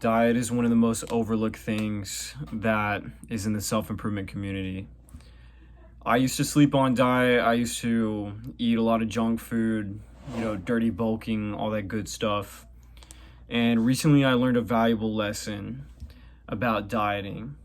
Diet is one of the most overlooked things that is in the self-improvement community. I used to sleep on diet. I used to eat a lot of junk food, dirty bulking, all that good stuff. And recently I learned a valuable lesson about dieting.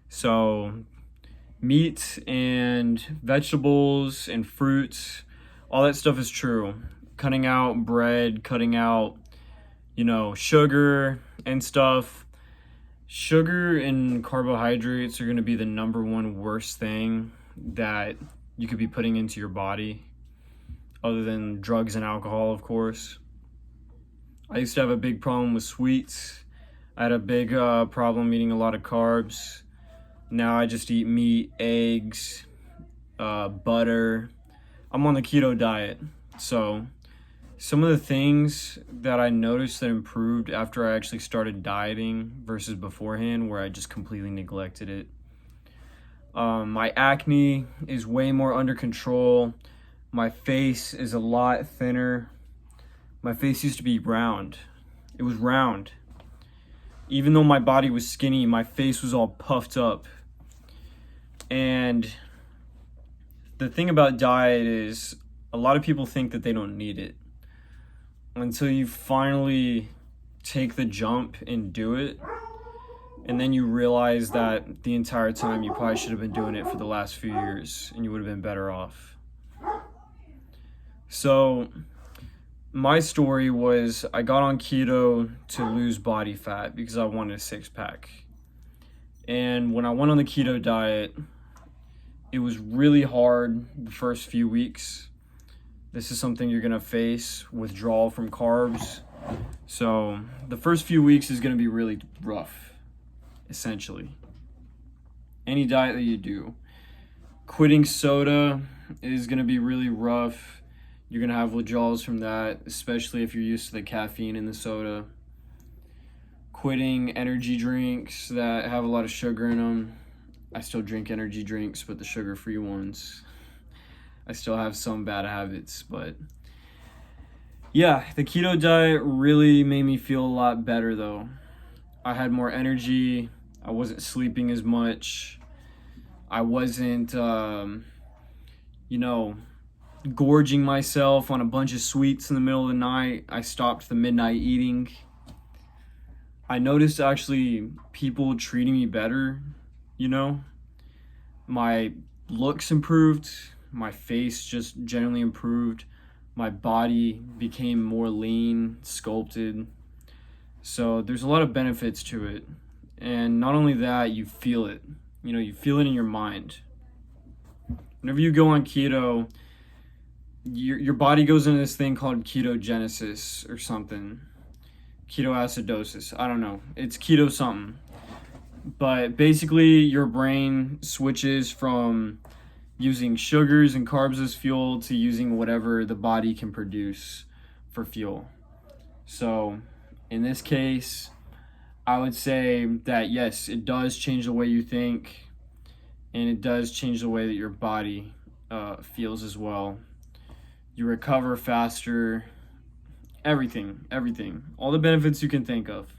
So meat and vegetables and fruits, all that stuff is true. Cutting out bread, cutting out, sugar and stuff. Sugar and carbohydrates are going to be the number one worst thing that you could be putting into your body, other than drugs and alcohol, of course. I used to have a big problem with sweets. I had a big problem eating a lot of carbs. Now I just eat meat, eggs, butter. I'm on the keto diet. So some of the things that I noticed that improved after I actually started dieting versus beforehand, where I just completely neglected it. My acne is way more under control. My face is a lot thinner. My face used to be round. It was round. Even though my body was skinny, my face was all puffed up. And the thing about diet is a lot of people think that they don't need it until you finally take the jump and do it. And then you realize that the entire time you probably should have been doing it for the last few years and you would have been better off. So my story was I got on keto to lose body fat because I wanted a six-pack. And when I went on the keto diet, it was really hard the first few weeks. This is something you're gonna face, withdrawal from carbs. So the first few weeks is gonna be really rough, essentially. Any diet that you do. Quitting soda is gonna be really rough. You're gonna have withdrawals from that, especially if you're used to the caffeine in the soda. Quitting energy drinks that have a lot of sugar in them. I still drink energy drinks, but the sugar-free ones. I still have some bad habits, but yeah, the keto diet really made me feel a lot better though. I had more energy. I wasn't sleeping as much. I wasn't, gorging myself on a bunch of sweets in the middle of the night. I stopped the midnight eating. I noticed actually people treating me better, My looks improved. My face just generally improved. My body became more lean, sculpted. So there's a lot of benefits to it. And not only that, you feel it. You feel it in your mind. Whenever you go on keto, your body goes into this thing called ketogenesis or something. Ketoacidosis. I don't know. It's keto something. But basically, your brain switches from using sugars and carbs as fuel to using whatever the body can produce for fuel. So in this case, I would say that yes, it does change the way you think, and it does change the way that your body feels as well. You recover faster, everything, all the benefits you can think of.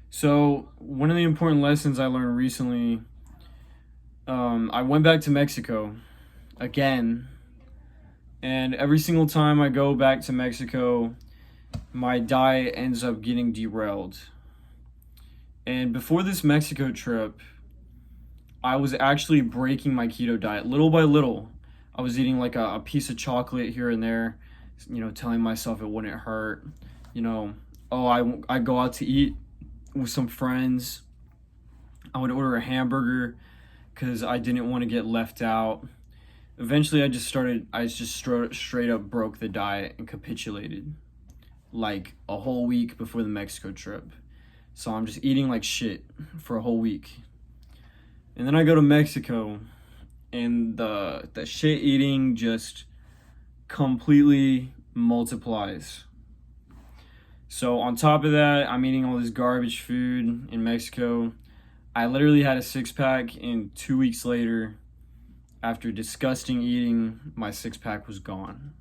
So one of the important lessons I learned recently, I went back to Mexico again, and every single time I go back to Mexico, my diet ends up getting derailed. And before this Mexico trip, I was actually breaking my keto diet little by little. I was eating like a piece of chocolate here and there, telling myself it wouldn't hurt. I go out to eat with some friends. I would order a hamburger because I didn't want to get left out. Eventually, I just straight up broke the diet and capitulated like a whole week before the Mexico trip. So I'm just eating like shit for a whole week. And then I go to Mexico and the shit eating just completely multiplies. So on top of that, I'm eating all this garbage food in Mexico. I literally had a six-pack, and 2 weeks later, after disgusting eating, my six-pack was gone.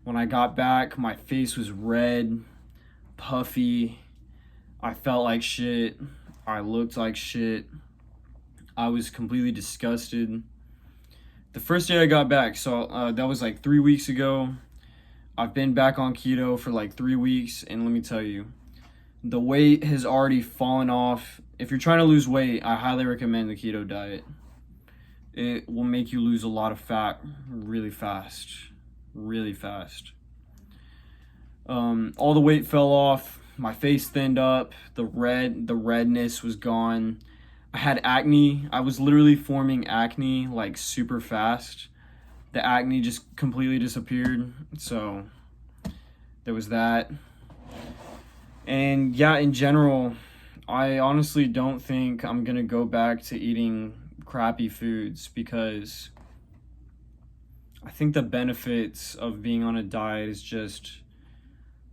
When I got back, my face was red, puffy. I felt like shit. I looked like shit. I was completely disgusted. The first day I got back, so that was like 3 weeks ago. I've been back on keto for like 3 weeks, and let me tell you, the weight has already fallen off. If you're trying to lose weight, I highly recommend the keto diet. It will make you lose a lot of fat really fast. Really fast. All the weight fell off. My face thinned up. The redness was gone. I had acne. I was literally forming acne like super fast. The acne just completely disappeared. So there was that. And yeah, in general, I honestly don't think I'm gonna go back to eating crappy foods, because I think the benefits of being on a diet is just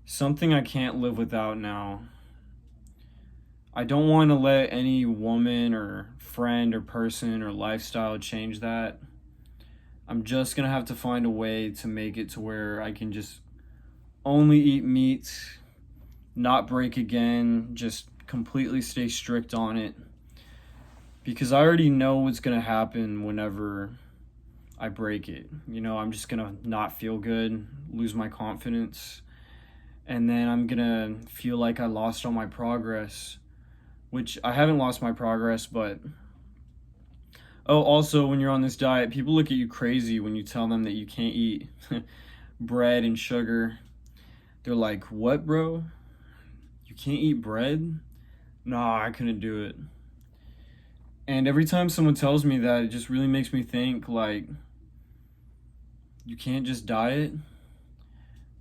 something I can't live without now. I don't want to let any woman or friend or person or lifestyle change that. I'm just going to have to find a way to make it to where I can just only eat meat, not break again, just completely stay strict on it. Because I already know what's going to happen whenever I break it. You know, I'm just going to not feel good, lose my confidence, and then I'm going to feel like I lost all my progress. Which I haven't lost my progress, but also when you're on this diet, people look at you crazy when you tell them that you can't eat bread and sugar. They're like, "What, bro? You can't eat bread?" Nah, I couldn't do it. And every time someone tells me that, it just really makes me think, like, you can't just diet.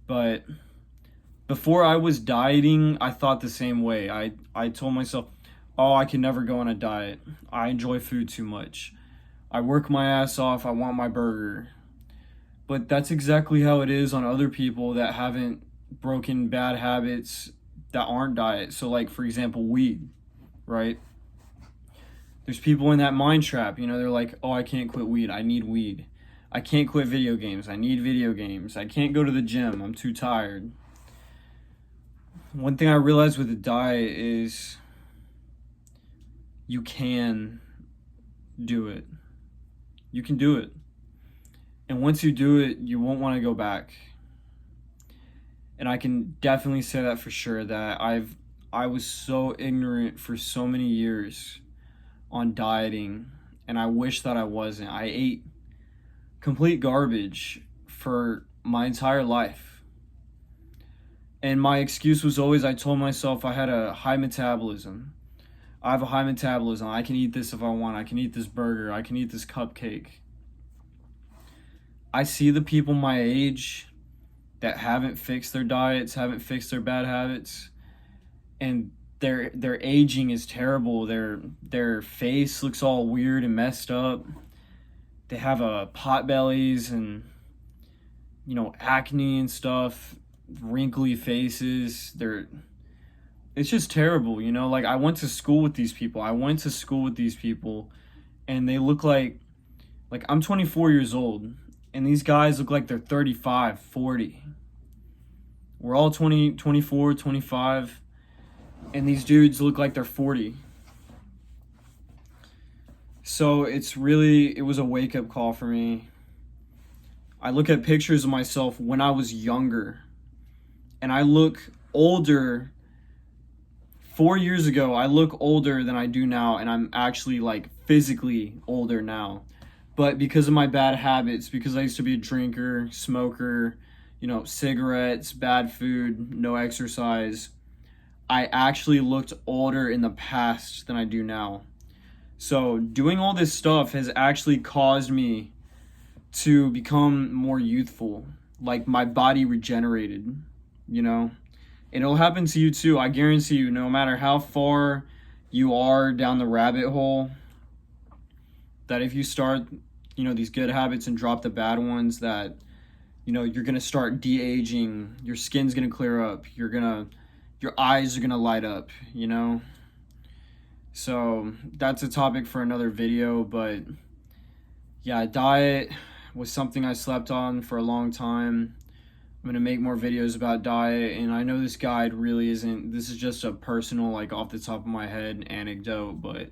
But before I was dieting, I thought the same way. I told myself, oh, I can never go on a diet. I enjoy food too much. I work my ass off. I want my burger. But that's exactly how it is on other people that haven't broken bad habits that aren't diet. So like, for example, weed, right? There's people in that mind trap, you know, they're like, oh, I can't quit weed. I need weed. I can't quit video games. I need video games. I can't go to the gym. I'm too tired. One thing I realized with the diet is you can do it. You can do it. And once you do it, you won't want to go back. And I can definitely say that for sure, that I was so ignorant for so many years on dieting, and I wish that I wasn't. I ate complete garbage for my entire life. And my excuse was always, I told myself I had a high metabolism. I have a high metabolism. I can eat this if I want. I can eat this burger. I can eat this cupcake. I see the people my age that haven't fixed their diets, haven't fixed their bad habits, and their aging is terrible. Their face looks all weird and messed up. They have pot bellies and, you know, acne and stuff, wrinkly faces. It's just terrible, you know? Like, I went to school with these people. And they look like I'm 24 years old, and these guys look like they're 35, 40. We're all 20, 24, 25, and these dudes look like they're 40. So it was a wake-up call for me. I look at pictures of myself when I was younger, and I look older. 4 years ago, I look older than I do now, and I'm actually like physically older now. But because of my bad habits, because I used to be a drinker, smoker, you know, cigarettes, bad food, no exercise, I actually looked older in the past than I do now. So doing all this stuff has actually caused me to become more youthful. Like, my body regenerated, you know? And it'll happen to you too. I guarantee you, no matter how far you are down the rabbit hole, that if you start, you know, these good habits and drop the bad ones, that, you know, you're going to start de-aging, your skin's going to clear up, your eyes are going to light up, you know? So that's a topic for another video, but yeah, diet was something I slept on for a long time. I'm gonna make more videos about diet, and I know this guide really isn't, this is just a personal, like off the top of my head anecdote, but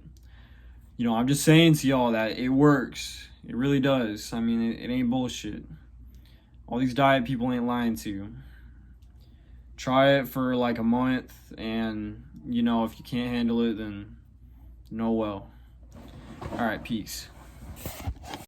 you know, I'm just saying to y'all that it works. It really does. I mean, it ain't bullshit. All these diet people ain't lying to you. Try it for like a month, and you know, if you can't handle it, then no well. All right, peace.